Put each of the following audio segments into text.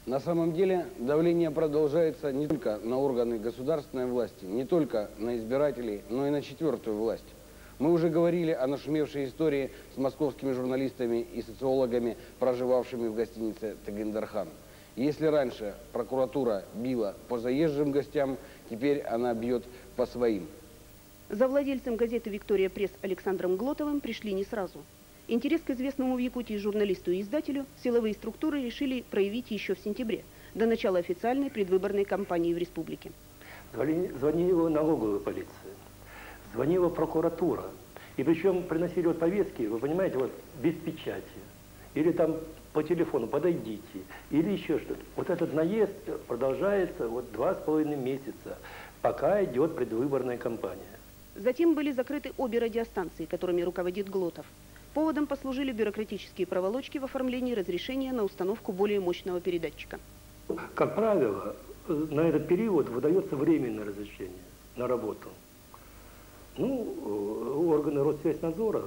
На самом деле давление продолжается не только на органы государственной власти, не только на избирателей, но и на четвертую власть. Мы уже говорили о нашумевшей истории с московскими журналистами и социологами, проживавшими в гостинице «Тагендархан». Если раньше прокуратура била по заезжим гостям, теперь она бьет по своим. За владельцем газеты «Виктория Пресс» Александром Глотовым пришли не сразу. Интерес к известному в Якутии журналисту и издателю силовые структуры решили проявить еще в сентябре, до начала официальной предвыборной кампании в республике. Звонила налоговая полиция, звонила прокуратура. И причем приносили вот повестки, вы понимаете, вот без печати. Или там по телефону подойдите, или еще что-то. Вот этот наезд продолжается вот 2,5 месяца, пока идет предвыборная кампания. Затем были закрыты обе радиостанции, которыми руководит Глотов. Поводом послужили бюрократические проволочки в оформлении разрешения на установку более мощного передатчика. Как правило, на этот период выдается временное разрешение на работу. Ну, органы Россвязьнадзора,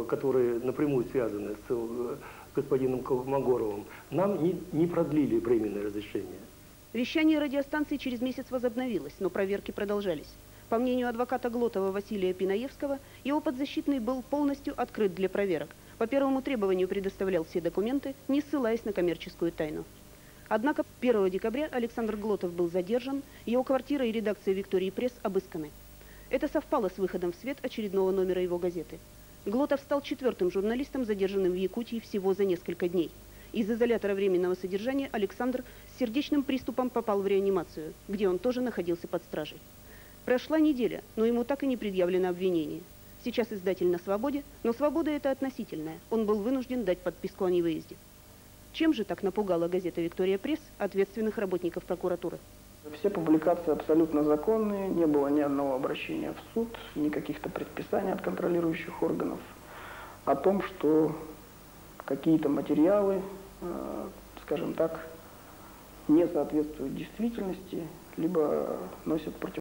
которые напрямую связаны с господином Колмогоровым, нам не продлили временное разрешение. Вещание радиостанций через месяц возобновилось, но проверки продолжались. По мнению адвоката Глотова Василия Пинаевского, его подзащитный был полностью открыт для проверок. По первому требованию предоставлял все документы, не ссылаясь на коммерческую тайну. Однако 1 декабря Александр Глотов был задержан, его квартира и редакция «Виктории Пресс» обысканы. Это совпало с выходом в свет очередного номера его газеты. Глотов стал 4-м журналистом, задержанным в Якутии всего за несколько дней. Из изолятора временного содержания Александр с сердечным приступом попал в реанимацию, где он тоже находился под стражей. Прошла неделя, но ему так и не предъявлено обвинение. Сейчас издатель на свободе, но свобода это относительная. Он был вынужден дать подписку о невыезде. Чем же так напугала газета «Виктория Пресс» ответственных работников прокуратуры? Все публикации абсолютно законные, не было ни одного обращения в суд, ни каких-то предписаний от контролирующих органов о том, что какие-то материалы, скажем так, не соответствуют действительности, либо носят противоречие.